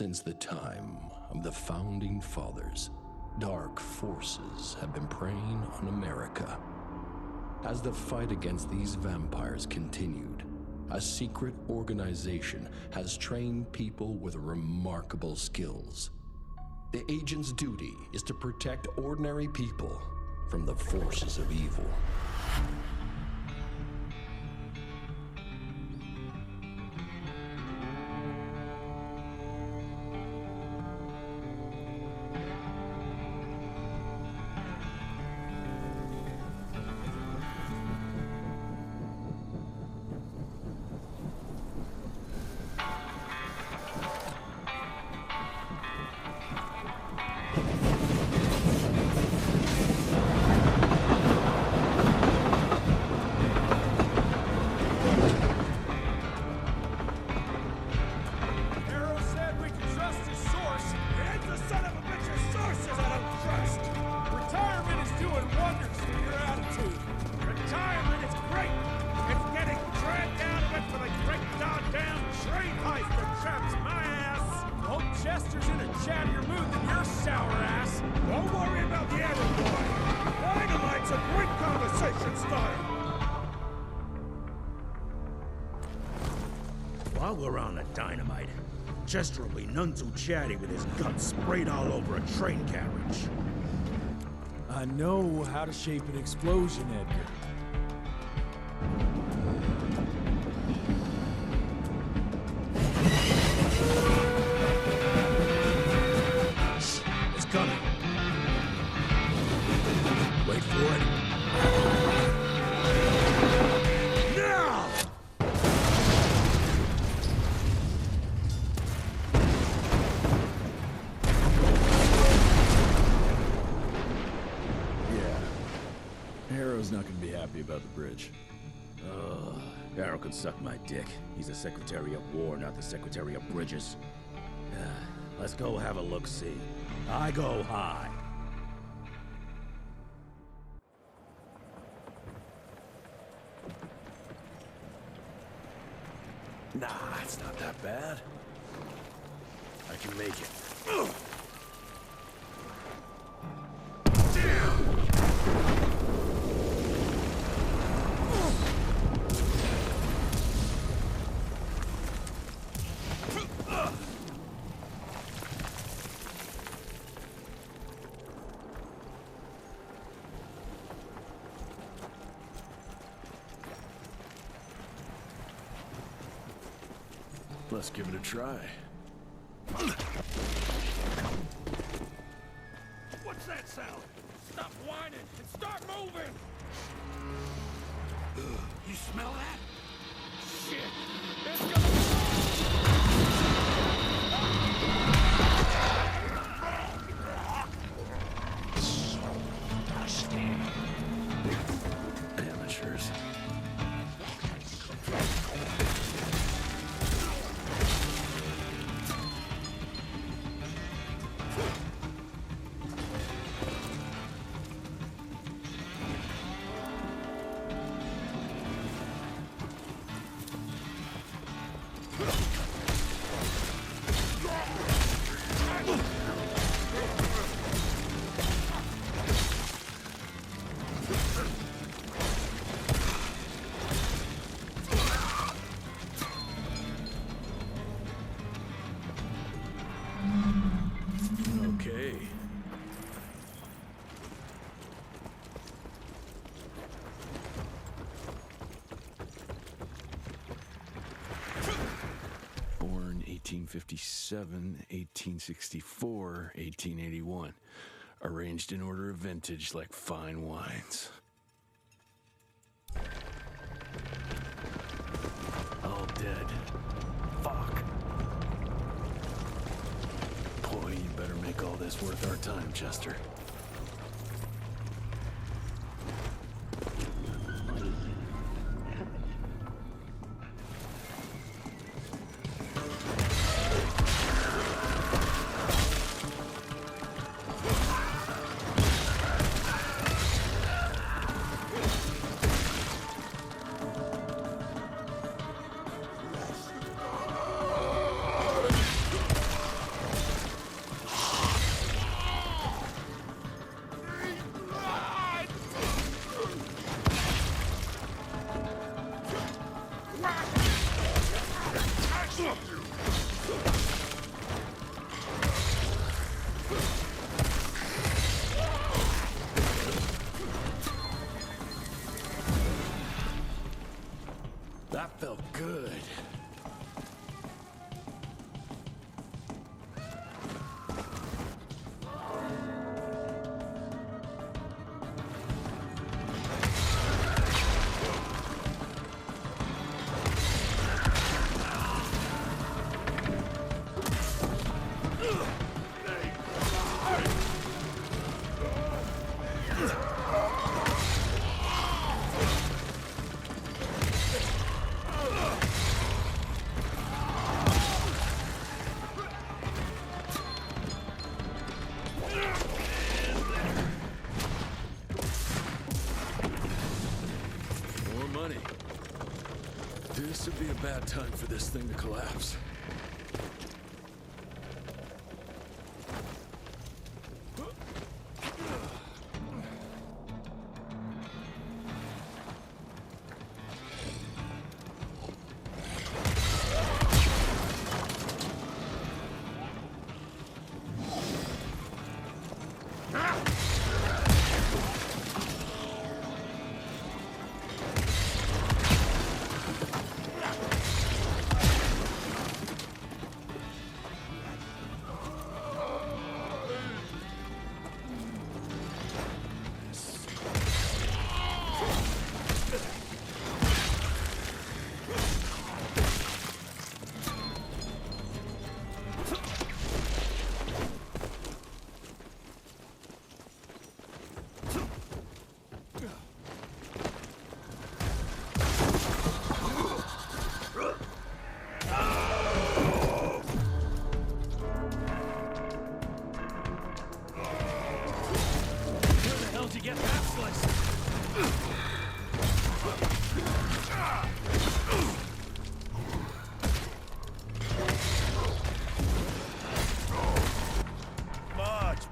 Since the time of the Founding Fathers, dark forces have been preying on America. As the fight against these vampires continued, a secret organization has trained people with remarkable skills. The agent's duty is to protect ordinary people from the forces of evil. While we're on the dynamite, Chester will be none too chatty with his guts sprayed all over a train carriage. I know how to shape an explosion, Edgar. It's coming. Wait for it. Now! Harrow's not gonna be happy about the bridge. Harrow could suck my dick. He's the Secretary of War, not the Secretary of Bridges. Let's go have a look-see. I go high. Nah, it's not that bad. I can make it. Let's give it a try. What's that sound? Stop whining and start moving! You smell that? Shit! It's gonna... So dusty. Amateurs. Okay. Born 1857, 1864, 1881. Arranged in order of vintage like fine wines. All dead. Fuck. Boy, you better make all this worth our time, Chester. That felt good. This would be a bad time for this thing to collapse.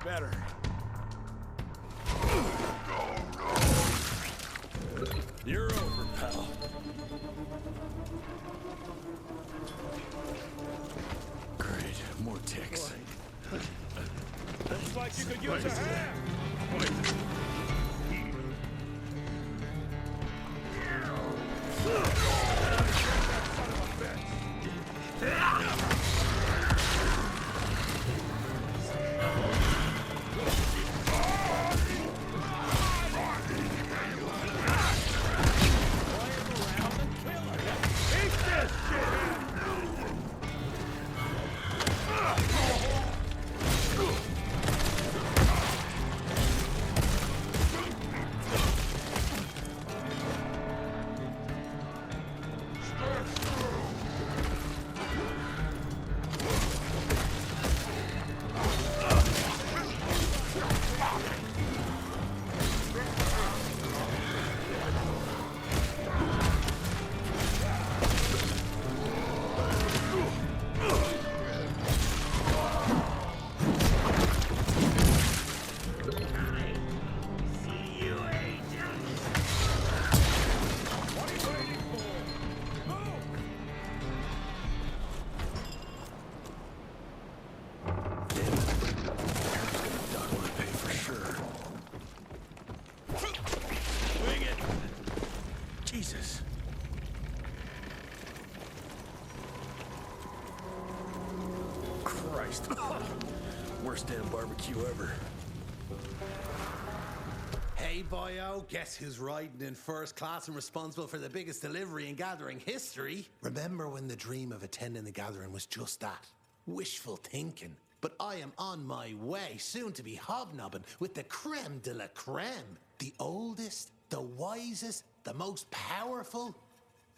Better. You're over, pal. Great, more ticks. Looks like you could use a hand. Jesus. Christ. Worst damn barbecue ever. Hey, boyo, guess who's riding in first class and responsible for the biggest delivery in gathering history? Remember when the dream of attending the gathering was just that? Wishful thinking. But I am on my way, soon to be hobnobbing with the creme de la creme. The oldest, the wisest, the most powerful.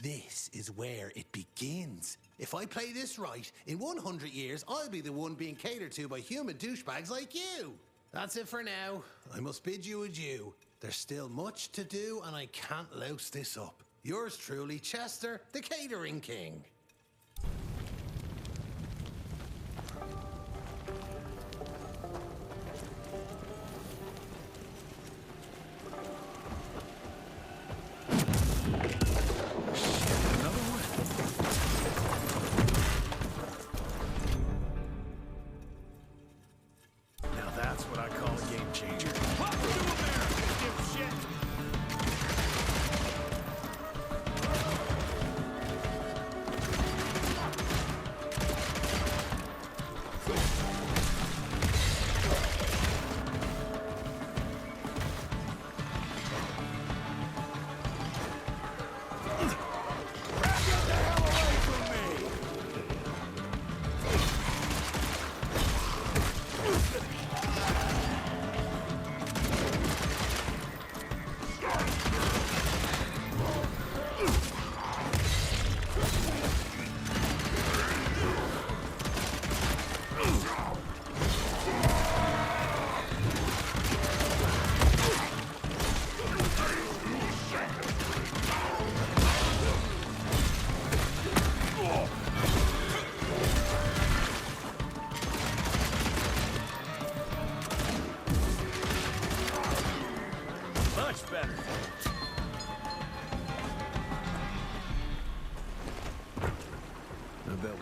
This is where it begins. If I play this right, in 100 years, I'll be the one being catered to by human douchebags like you. That's it for now. I must bid you adieu. There's still much to do, and I can't louse this up. Yours truly, Chester, the Catering King. Another one?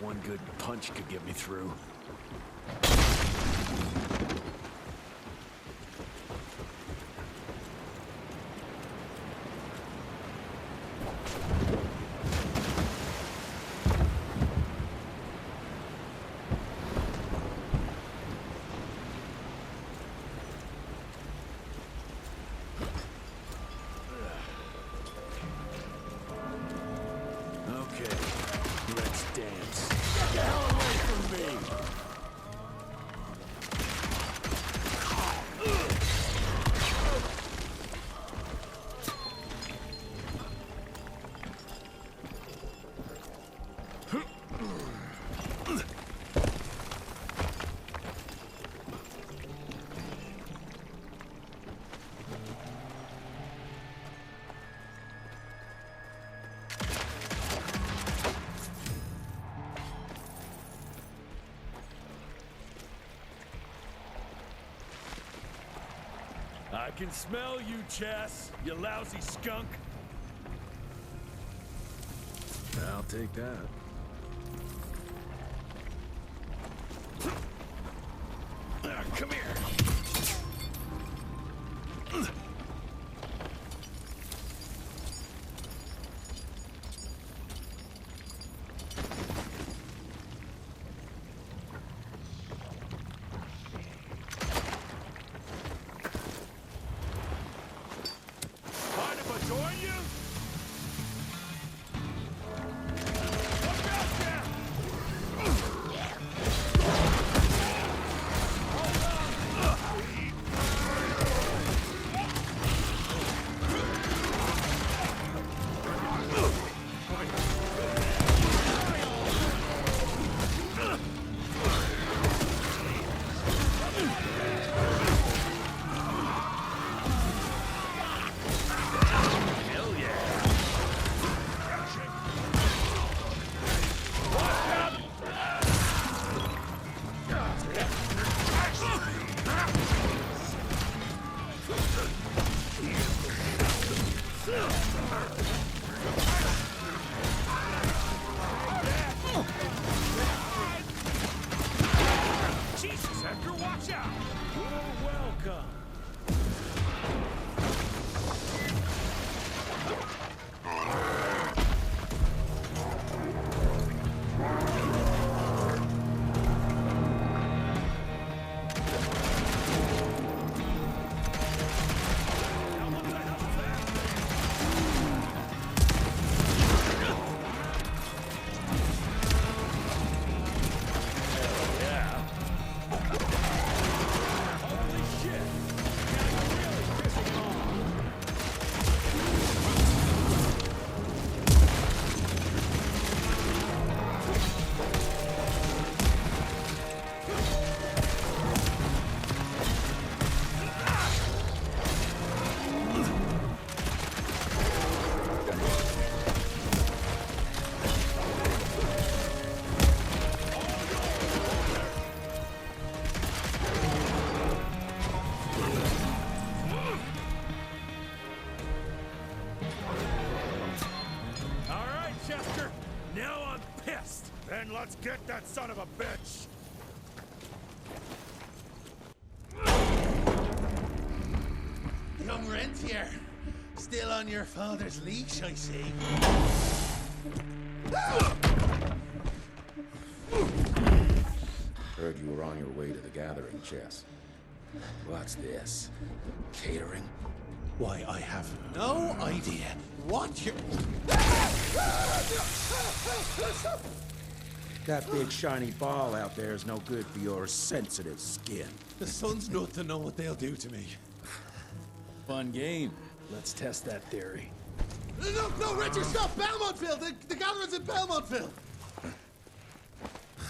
one good punch could get me through. Okay, let's dance. Get the hell away from me! I can smell you, Chess, you lousy skunk. I'll take that. Come here. Mind if I join you? Look out there! Hell yeah! Watch out! Jesus, Edgar, watch out! You're welcome. Now what the hell is that? Yeah. Holy shit! Getting really pissing off. All right, Chester. Now I'm pissed. Then let's get that son of a bitch. Young rentier, still on your father's leash, I see. Heard you were on your way to the gathering, Chess. What's this? Catering? Why, I have no idea what you're... That big shiny ball out there is no good for your sensitive skin. The sun's not to know what they'll do to me. Fun game. Let's test that theory. No, Richard, stop! Belmontville! The gathering's in Belmontville!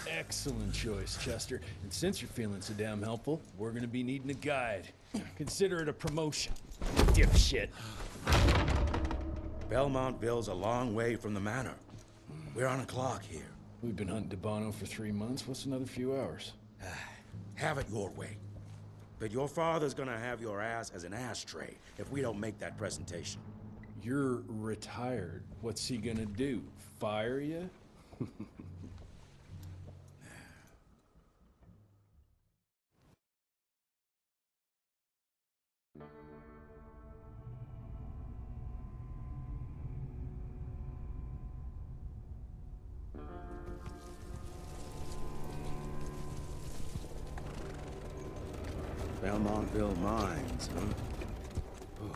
Excellent choice, Chester. And since you're feeling so damn helpful, we're gonna be needing a guide. Consider it a promotion. Dipshit. Belmontville's a long way from the manor. We're on a clock here. We've been hunting Debano for 3 months. What's another few hours? Have it your way. But your father's gonna have your ass as an ashtray if we don't make that presentation. You're retired. What's he gonna do? Fire you? Belmontville Mines, huh? Oh,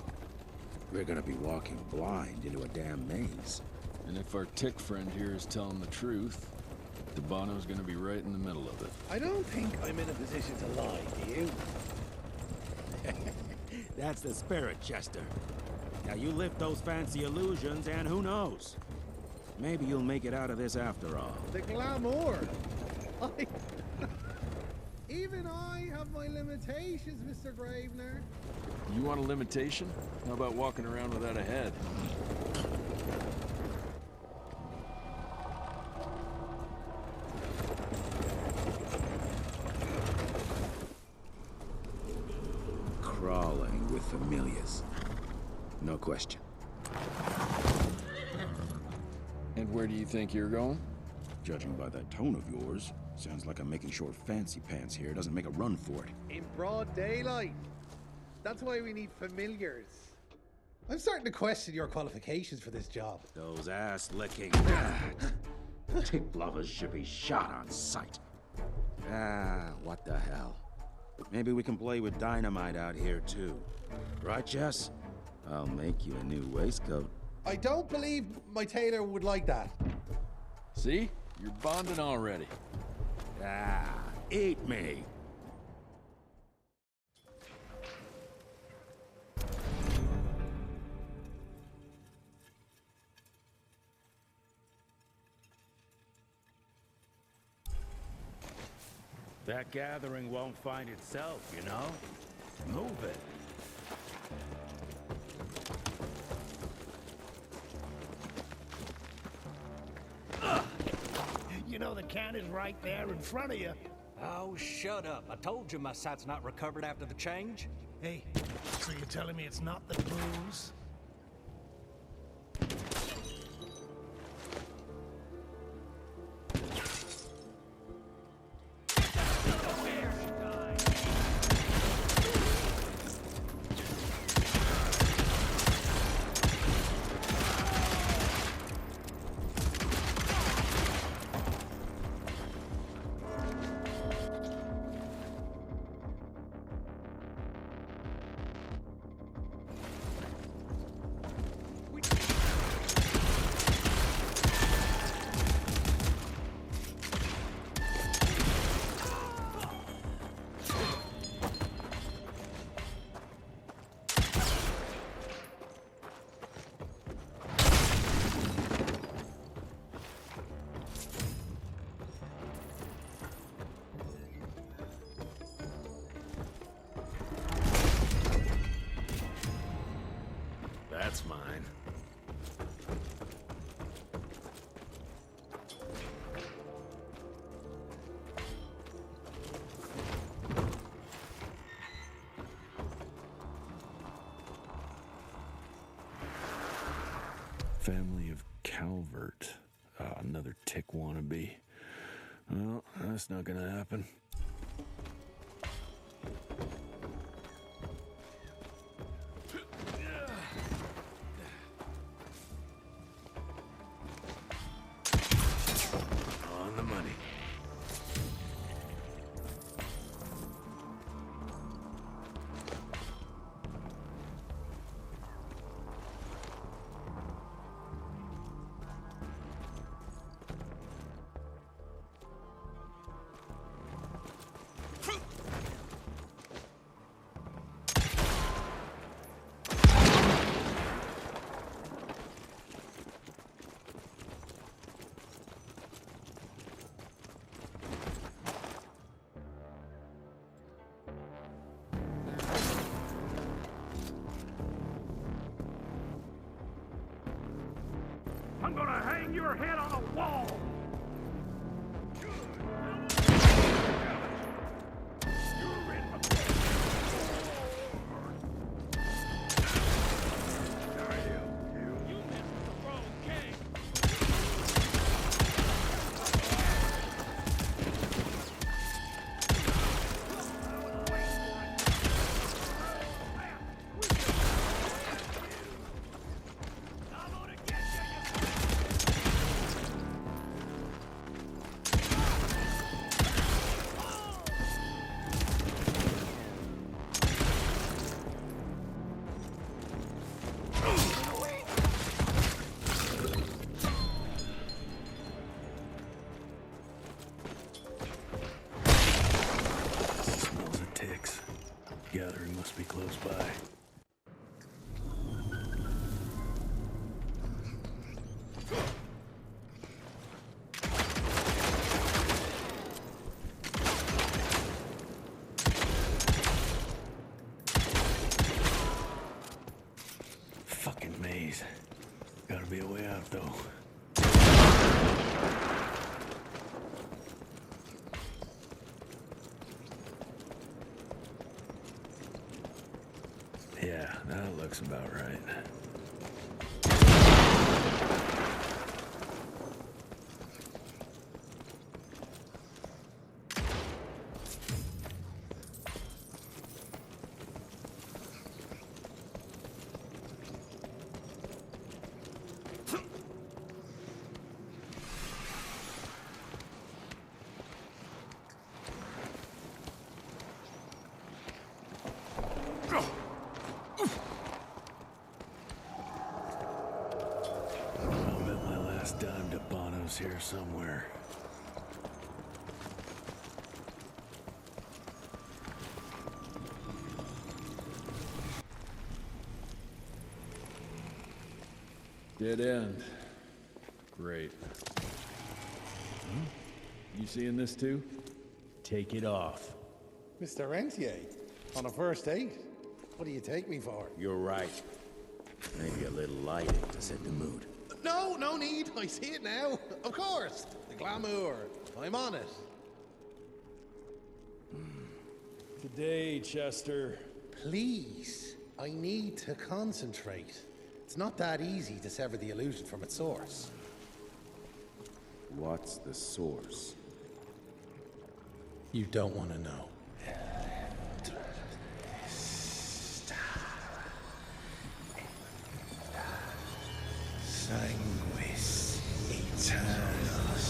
we're gonna be walking blind into a damn maze. And if our tick friend here is telling the truth, DeBono's gonna be right in the middle of it. I don't think I'm in a position to lie, do you? That's the spirit, Chester. Now you lift those fancy illusions, and who knows? Maybe you'll make it out of this after all. The glamour! Even I have my limitations, Mr. Gravener. You want a limitation? How about walking around without a head? Crawling with familiars. No question. And where do you think you're going? Judging by that tone of yours, sounds like I'm making sure Fancy Pants here doesn't make a run for it. In broad daylight. That's why we need familiars. I'm starting to question your qualifications for this job. Those ass-licking tick lovers should be shot on sight. What the hell? Maybe we can play with dynamite out here, too. Right, Jess? I'll make you a new waistcoat. I don't believe my tailor would like that. See? You're bonding already. Eat me! That gathering won't find itself, you know? Move it. You know the can is right there in front of you. Oh, shut up. I told you my sight's not recovered after the change. Hey, so you're telling me it's not the booze? That's mine. Family of Calvert. Another tick wannabe. Well, that's not gonna happen. On the money. I'm gonna hang your head on a wall! close by. Fucking maze. Gotta be a way out, though. Yeah, that looks about right. Dime to Bono's here somewhere. Dead end. Great. You seeing this too? Take it off. Mr. Rentier, on a first date? What do you take me for? You're right. Maybe a little lighting to set the mood. No, no need. I see it now. Of course. The glamour. I'm on it. Today, Chester. Please. I need to concentrate. It's not that easy to sever the illusion from its source. What's the source? You don't want to know. Sanguis Eternus.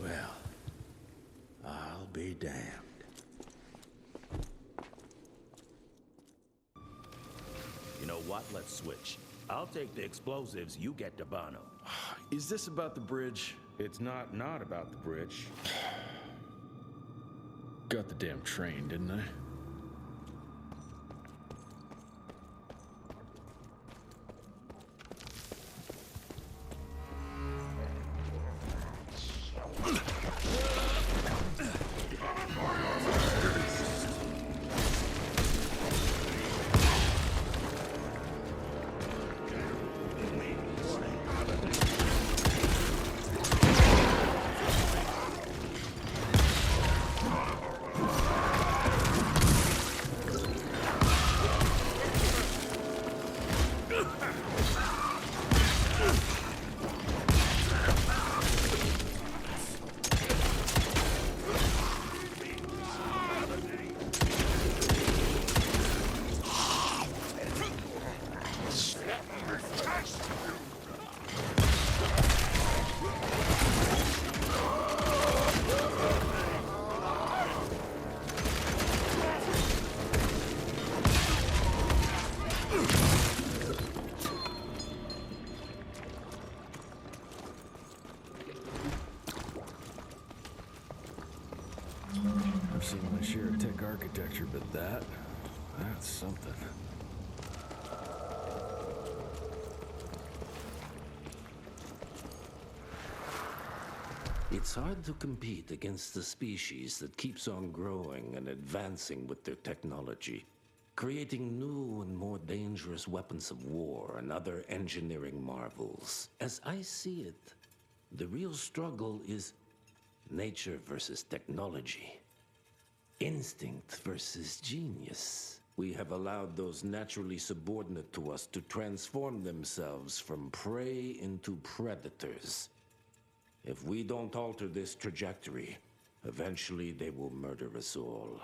Well, I'll be damned. You know what? Let's switch. I'll take the explosives, you get to Bono. Is this about the bridge? It's not about the bridge. Got the damn train, didn't I? I've seen my share of tech architecture, but that's something. It's hard to compete against the species that keeps on growing and advancing with their technology, creating new and more dangerous weapons of war and other engineering marvels. As I see it, the real struggle is nature versus technology. Instinct versus genius. We have allowed those naturally subordinate to us to transform themselves from prey into predators. If we don't alter this trajectory, eventually they will murder us all.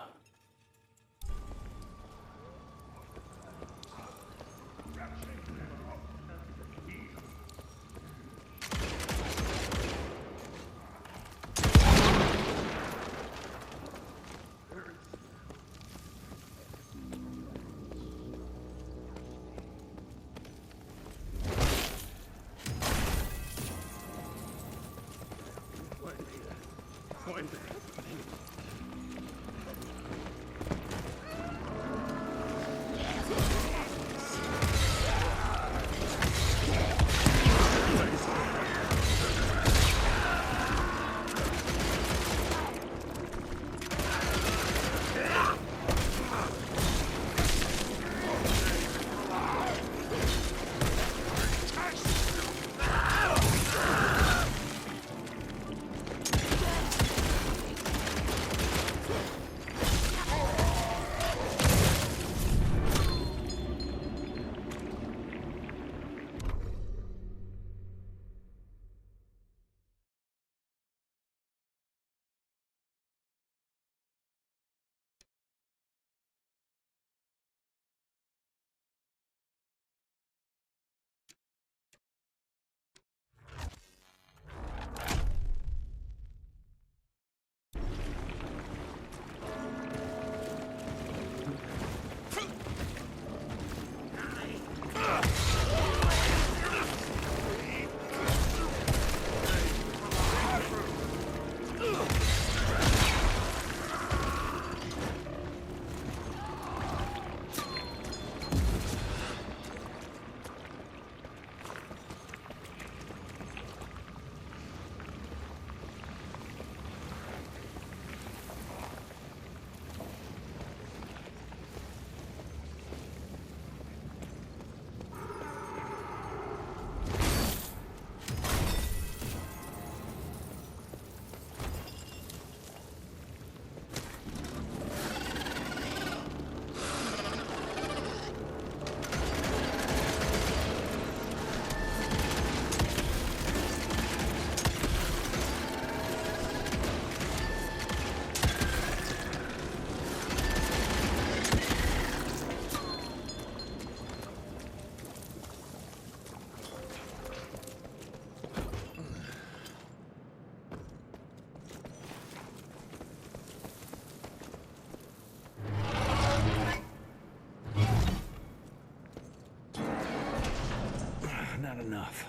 enough.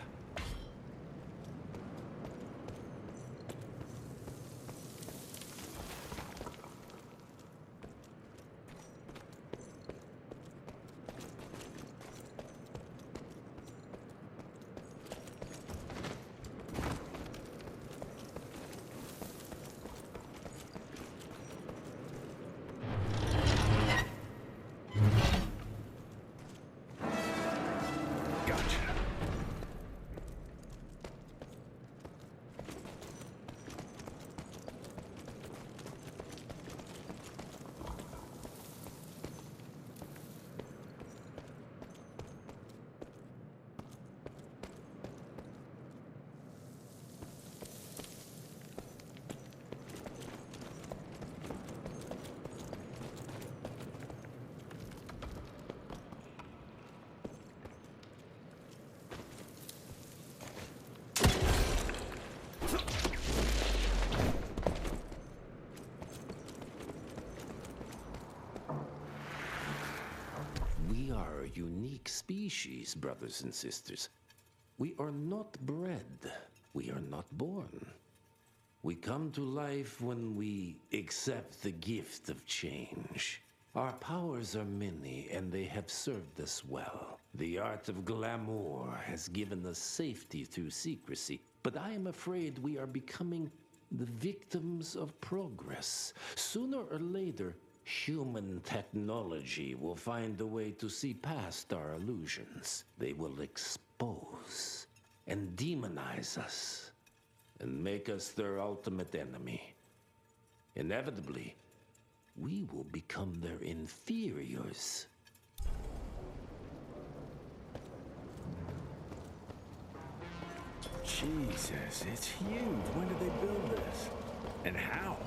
We are a unique species, brothers and sisters. We are not bred. We are not born. We come to life when we accept the gift of change. Our powers are many, and they have served us well. The art of glamour has given us safety through secrecy, but I am afraid we are becoming the victims of progress. Sooner or later, human technology will find a way to see past our illusions. They will expose and demonize us and make us their ultimate enemy. Inevitably, we will become their inferiors. Jesus, it's huge. When did they build this? And how?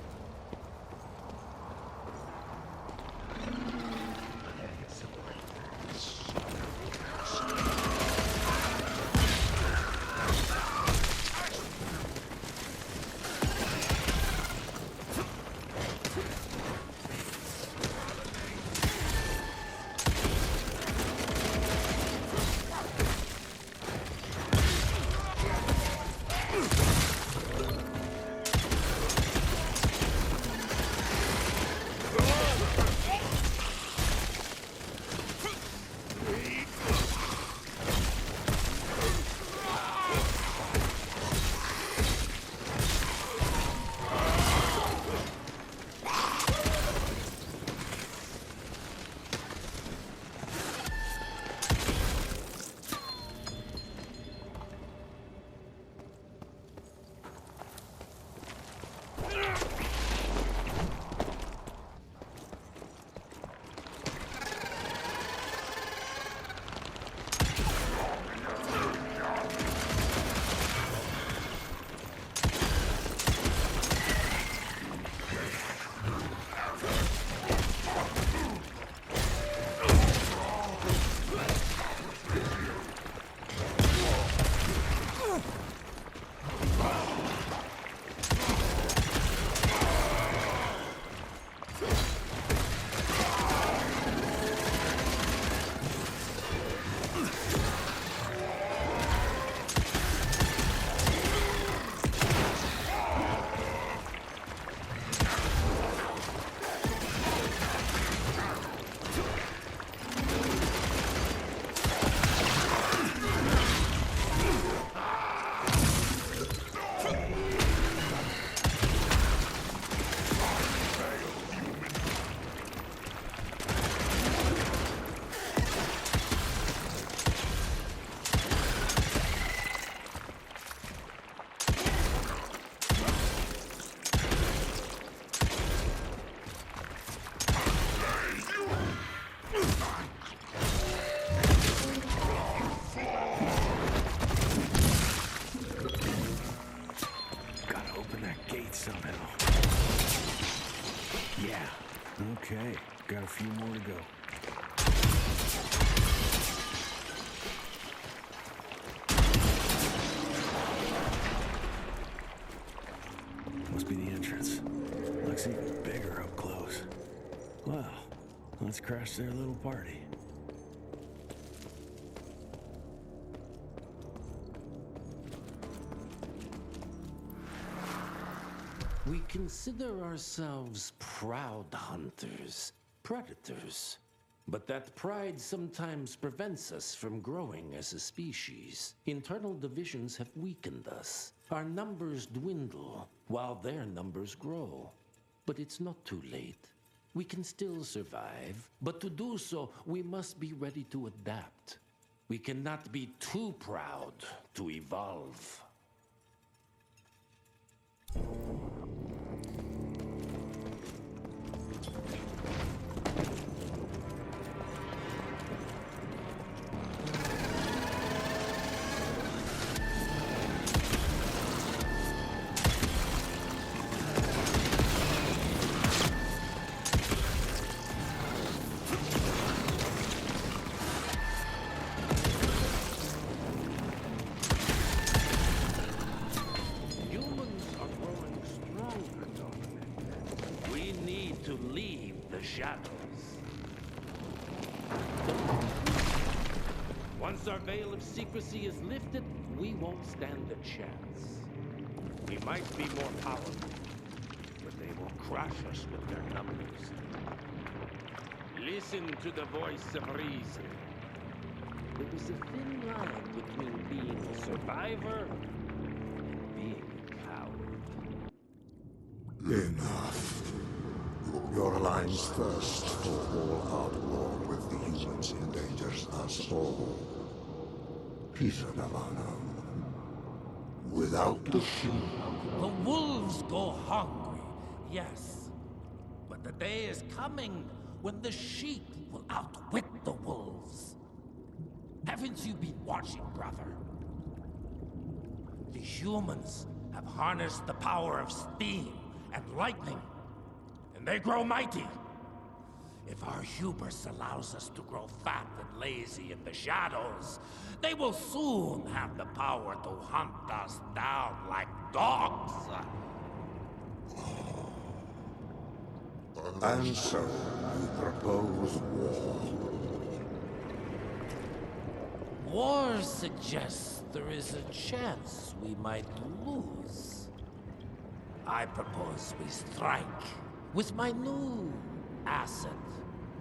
Okay, got a few more to go. Must be the entrance. Looks even bigger up close. Well, let's crash their little party. We consider ourselves proud hunters, predators. But that pride sometimes prevents us from growing as a species. Internal divisions have weakened us. Our numbers dwindle, while their numbers grow. But it's not too late. We can still survive, but to do so, we must be ready to adapt. We cannot be too proud to evolve. Once our veil of secrecy is lifted, we won't stand a chance. We might be more powerful, but they will crush us with their numbers. Listen to the voice of reason. There is a thin line between being a survivor and being a coward. Enough. Your alliance thirst for all-out war with the humans endangers us all. Peter Navana. Without the sheep. The wolves go hungry, yes. But the day is coming when the sheep will outwit the wolves. Haven't you been watching, brother? The humans have harnessed the power of steam and lightning, and they grow mighty. If our hubris allows us to grow fat and lazy in the shadows, they will soon have the power to hunt us down like dogs. And so, you propose war. War suggests there is a chance we might lose. I propose we strike. With my new asset,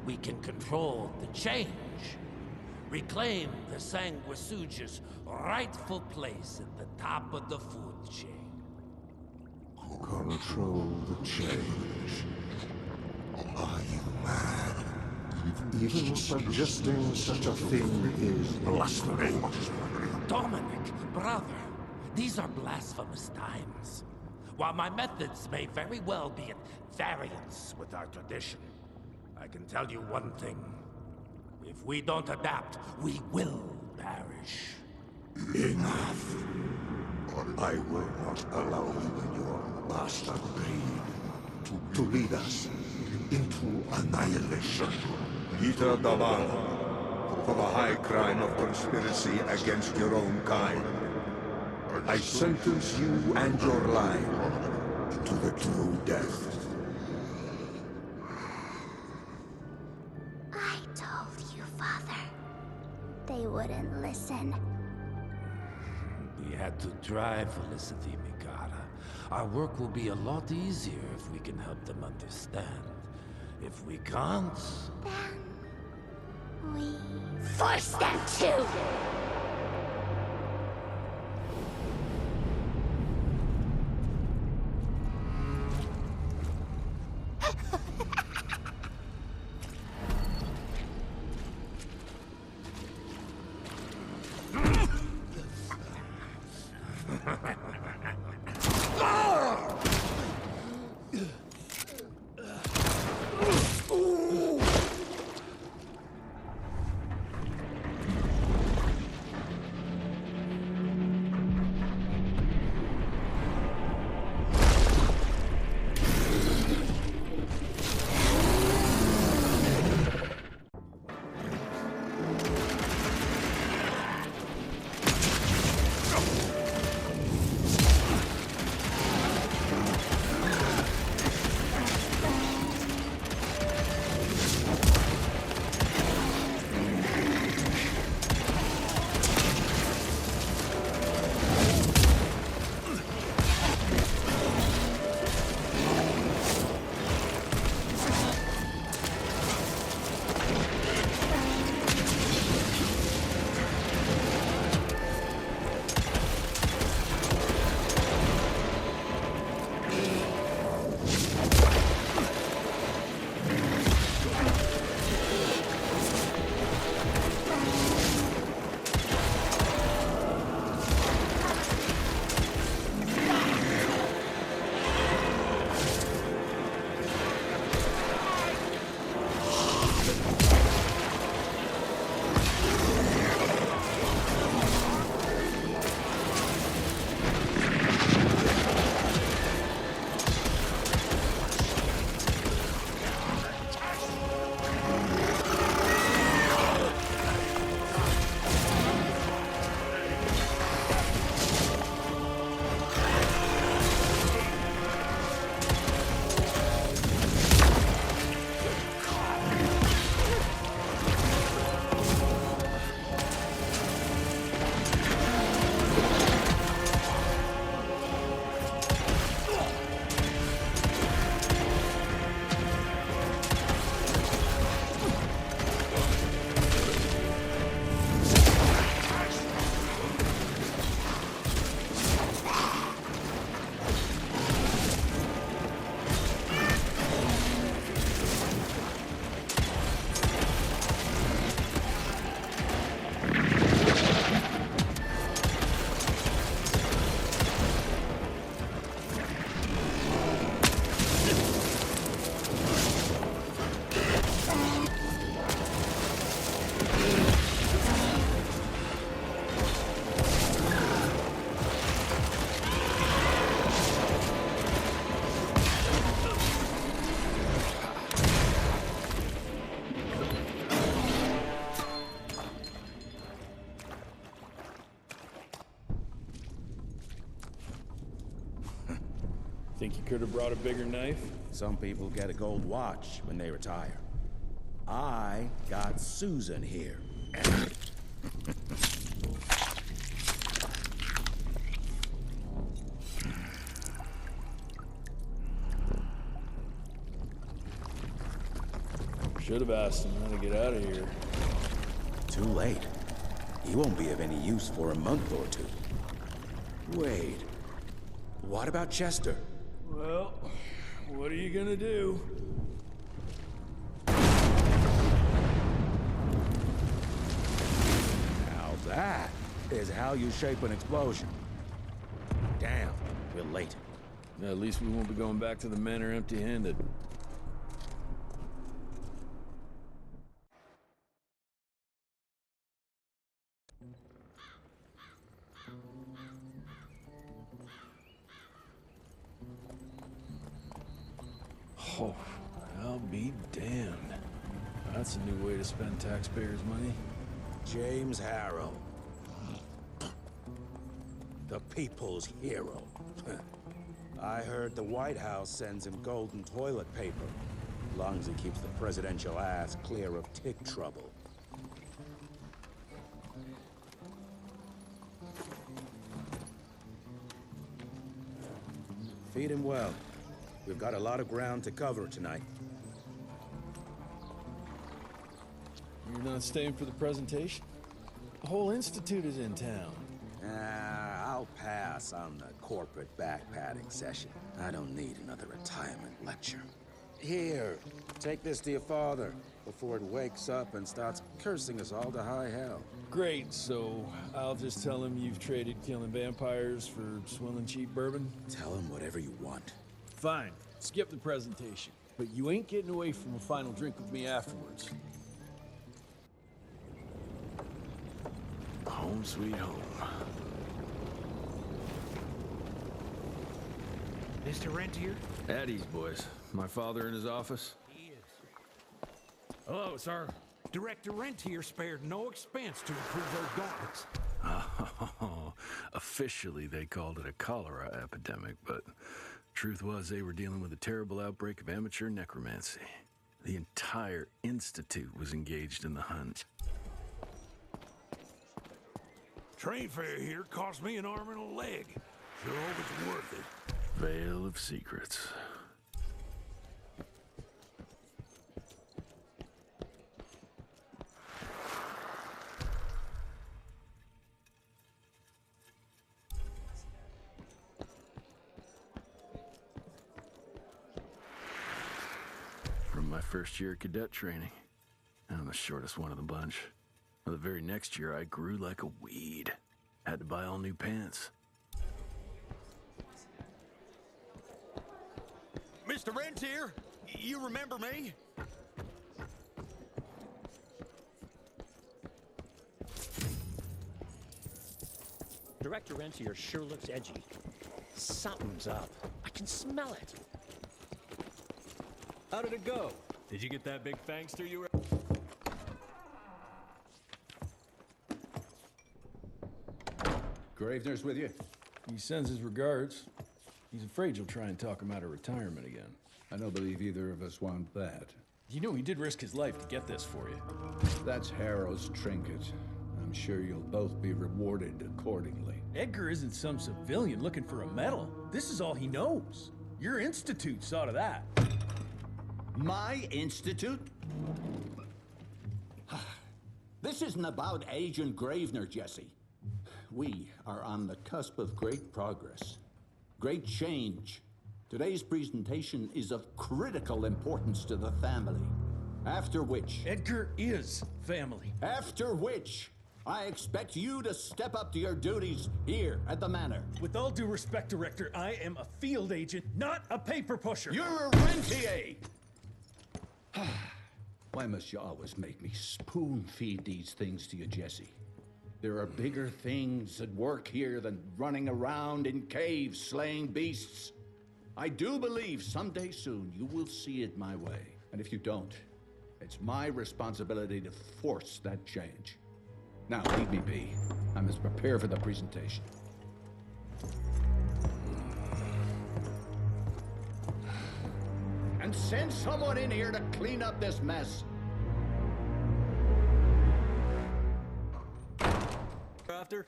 we can control the change. Reclaim the Sanguisuja's rightful place at the top of the food chain. Control the change. Are you mad? Even suggesting such a thing is blasphemy. Dominic, brother, these are blasphemous times. While my methods may very well be at variance with our tradition, I can tell you one thing. If we don't adapt, we will perish. Enough. I will not allow you and your bastard breed to lead us into annihilation. Peter Davana, for the high crime of conspiracy against your own kind, I sentence you and your line to the true death. I told you, Father. They wouldn't listen. We had to try, Felicity Mikata. Our work will be a lot easier if we can help them understand. If we can't... Then... we... force them to! Think you could have brought a bigger knife? Some people get a gold watch when they retire. I got Susan here. Should have asked him how to get out of here. Too late. He won't be of any use for a month or two. Wait. What about Chester? Well, what are you gonna do? Now that is how you shape an explosion. Damn, we're late. At least we won't be going back to the manor empty-handed. Oh, I'll be damned. That's a new way to spend taxpayers' money. James Harrow. The people's hero. I heard the White House sends him golden toilet paper. As long as he keeps the presidential ass clear of tick trouble. Feed him well. We've got a lot of ground to cover tonight. You're not staying for the presentation? The whole institute is in town. I'll pass on the corporate backpatting session. I don't need another retirement lecture. Here, take this to your father before it wakes up and starts cursing us all to high hell. Great, so I'll just tell him you've traded killing vampires for swilling cheap bourbon? Tell him whatever you want. Fine, skip the presentation. But you ain't getting away from a final drink with me afterwards. Home sweet home. Mr. Rentier? At ease, boys. My father in his office? He is. Hello, sir. Director Rentier spared no expense to improve those gauntlets. Oh, officially they called it a cholera epidemic, but truth was they were dealing with a terrible outbreak of amateur necromancy. The entire institute was engaged in the hunt. Train fare here cost me an arm and a leg. Sure hope it's worth it. Veil of secrets. From my first year of cadet training, I'm the shortest one of the bunch. The very next year, I grew like a weed. Had to buy all new pants. Mr. Rentier, you remember me? Director Rentier sure looks edgy. Something's up. I can smell it. How did it go? Did you get that big fangster you were... Gravener's with you? He sends his regards. He's afraid you'll try and talk him out of retirement again. I don't believe either of us want that. You know he did risk his life to get this for you. That's Harrow's trinket. I'm sure you'll both be rewarded accordingly. Edgar isn't some civilian looking for a medal. This is all he knows. Your institute saw to that. My institute? This isn't about Agent Gravener, Jesse. We are on the cusp of great progress, great change. Today's presentation is of critical importance to the family. After which... Edgar is family. After which, I expect you to step up to your duties here at the manor. With all due respect, Director, I am a field agent, not a paper pusher. You're a rentier! Why must you always make me spoon-feed these things to you, Jesse? There are bigger things at work here than running around in caves slaying beasts. I do believe someday soon you will see it my way. And if you don't, it's my responsibility to force that change. Now, leave me be. I must prepare for the presentation. send someone in here to clean up this mess. After?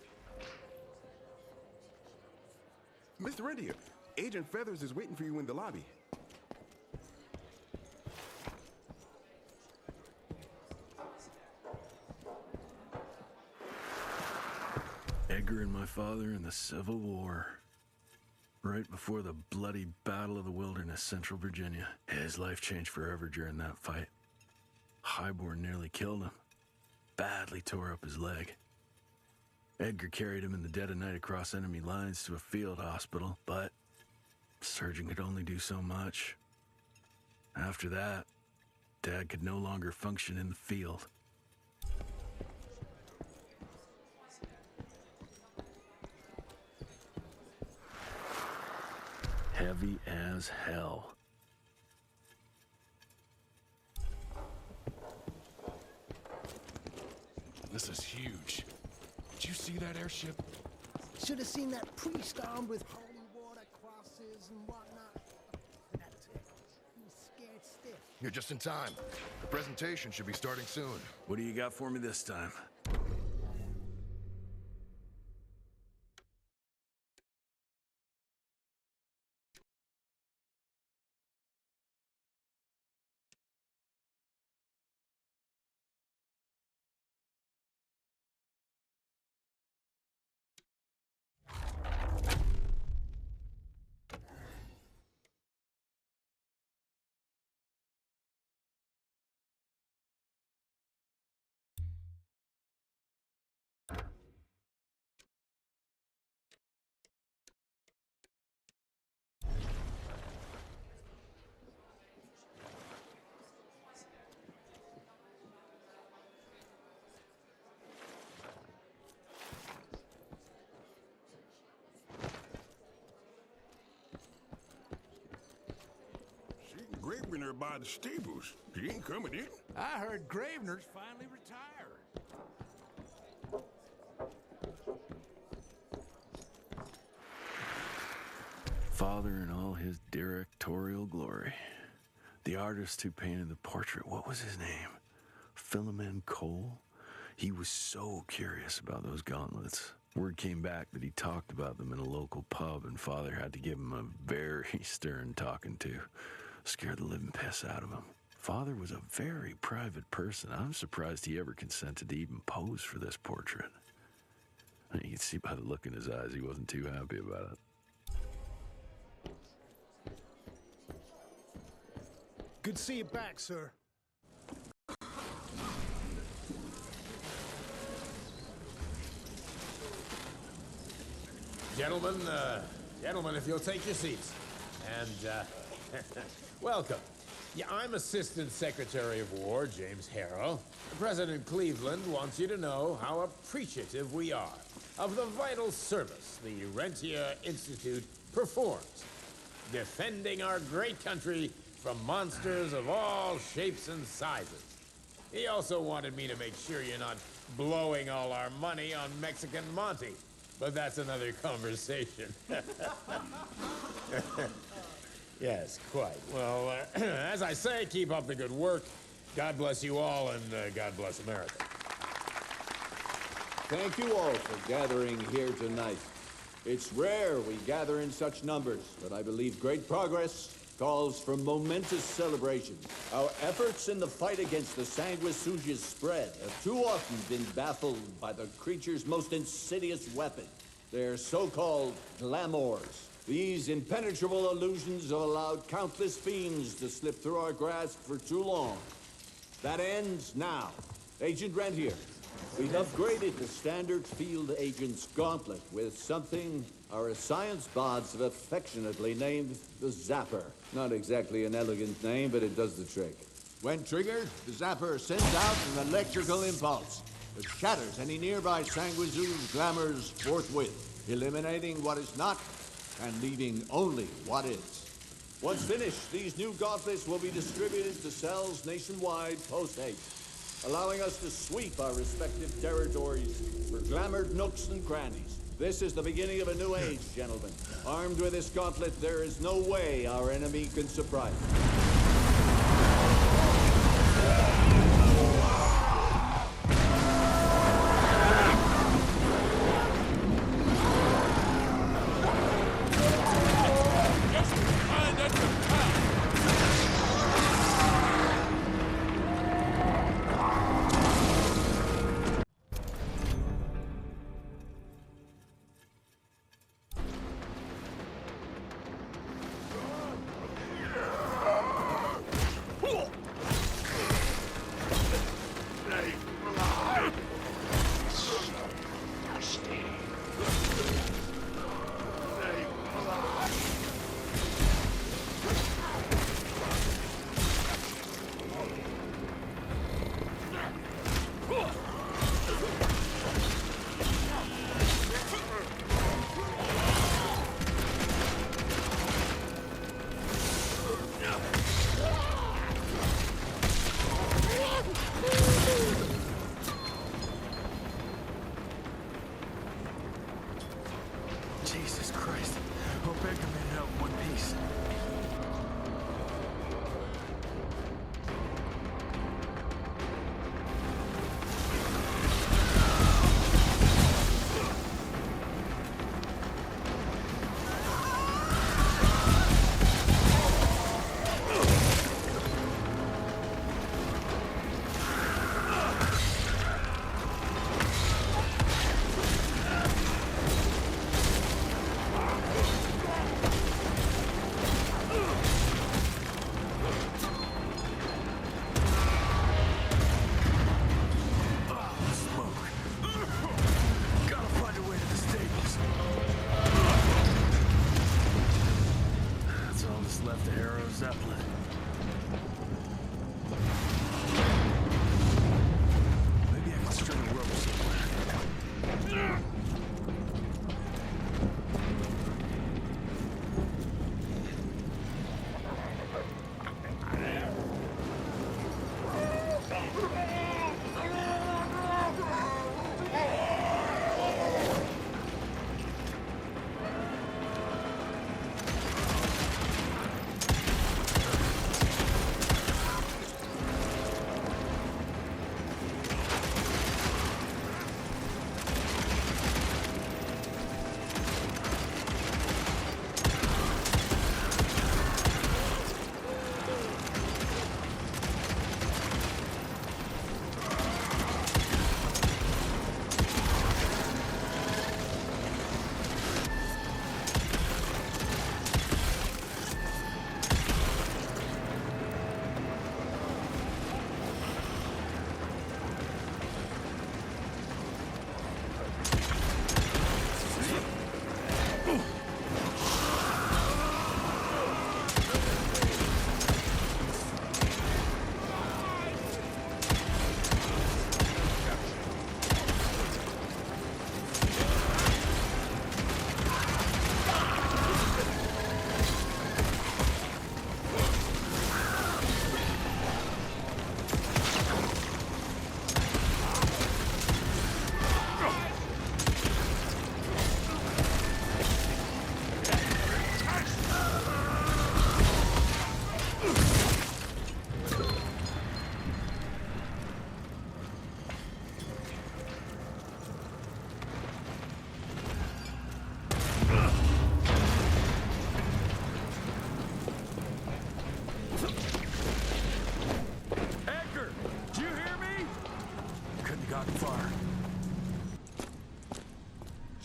Mr. Rentier, Agent Feathers is waiting for you in the lobby. Edgar and my father in the Civil War. Right before the bloody Battle of the Wilderness, Central Virginia. His life changed forever during that fight. Highborn nearly killed him. Badly tore up his leg. Edgar carried him in the dead of night across enemy lines to a field hospital, but the surgeon could only do so much. After that, Dad could no longer function in the field. Heavy as hell. This is huge. Did you see that airship? Should have seen that priest armed with holy water crosses and whatnot. That's it. He was scared stiff. You're just in time. The presentation should be starting soon. What do you got for me this time? Gravener by the stables. He ain't coming in. I heard Gravener's finally retired. Father in all his directorial glory. The artist who painted the portrait, what was his name? Philemon Cole? He was so curious about those gauntlets. Word came back that he talked about them in a local pub, and Father had to give him a very stern talking to. Scared the living piss out of him. Father was a very private person. I'm surprised he ever consented to even pose for this portrait. You can see by the look in his eyes he wasn't too happy about it. Good to see you back, sir. Gentlemen, if you'll take your seats. And, welcome. Yeah, I'm Assistant Secretary of War, James Harrow. President Cleveland wants you to know how appreciative we are of the vital service the Rentier Institute performs, defending our great country from monsters of all shapes and sizes. He also wanted me to make sure you're not blowing all our money on Mexican Monty, but that's another conversation. Yes, quite. Well, as I say, keep up the good work. God bless you all, and God bless America. Thank you all for gathering here tonight. It's rare we gather in such numbers, but I believe great progress calls for momentous celebration. Our efforts in the fight against the sanguisuga's spread have too often been baffled by the creature's most insidious weapon, their so-called glamours. These impenetrable illusions have allowed countless fiends to slip through our grasp for too long. That ends now. Agent Rentier, we've upgraded the standard field agent's gauntlet with something our science bots have affectionately named the Zapper. Not exactly an elegant name, but it does the trick. When triggered, the Zapper sends out an electrical impulse that shatters any nearby sanguisuga's glamours forthwith, eliminating what is not and leaving only what is. Once finished, these new gauntlets will be distributed to cells nationwide post-haste, allowing us to sweep our respective territories for glamoured nooks and crannies. This is the beginning of a new age, gentlemen. Armed with this gauntlet, there is no way our enemy can surprise us. Jesus Christ. Hope Edgar made it out in one piece.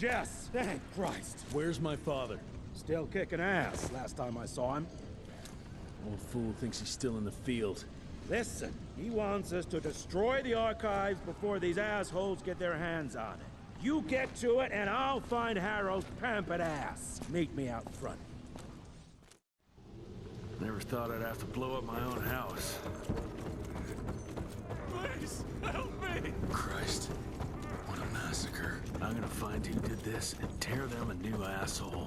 Jess, thank Christ. Where's my father? Still kicking ass last time I saw him. Old fool thinks he's still in the field. Listen, he wants us to destroy the archives before these assholes get their hands on it. You get to it, and I'll find Harrow's pampered ass. Meet me out front. Never thought I'd have to blow up my own house. Please, help me! Christ. What a massacre. I'm gonna find who did this and tear them a new asshole.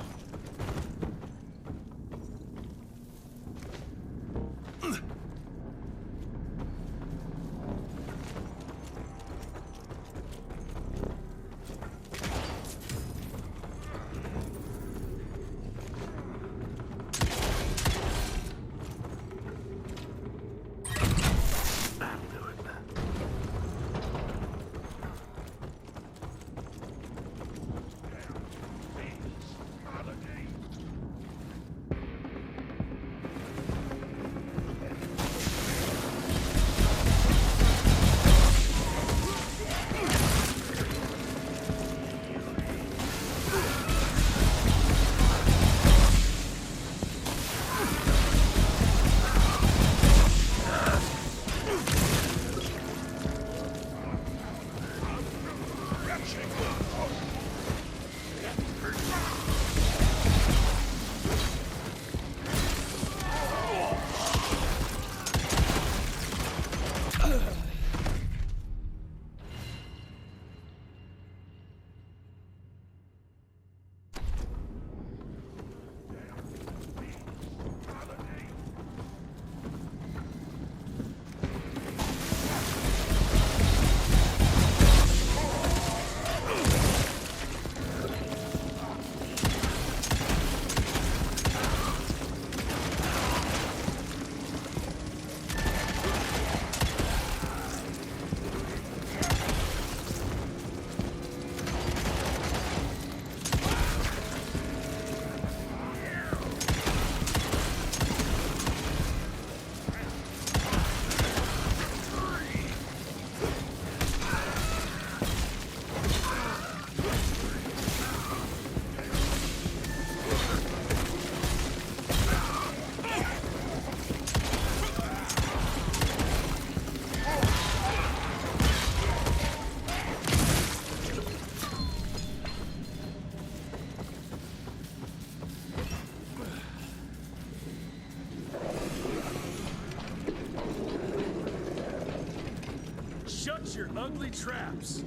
Watch your ugly traps.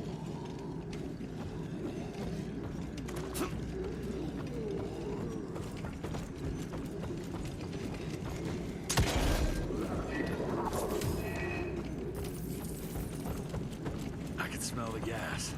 I can smell the gas.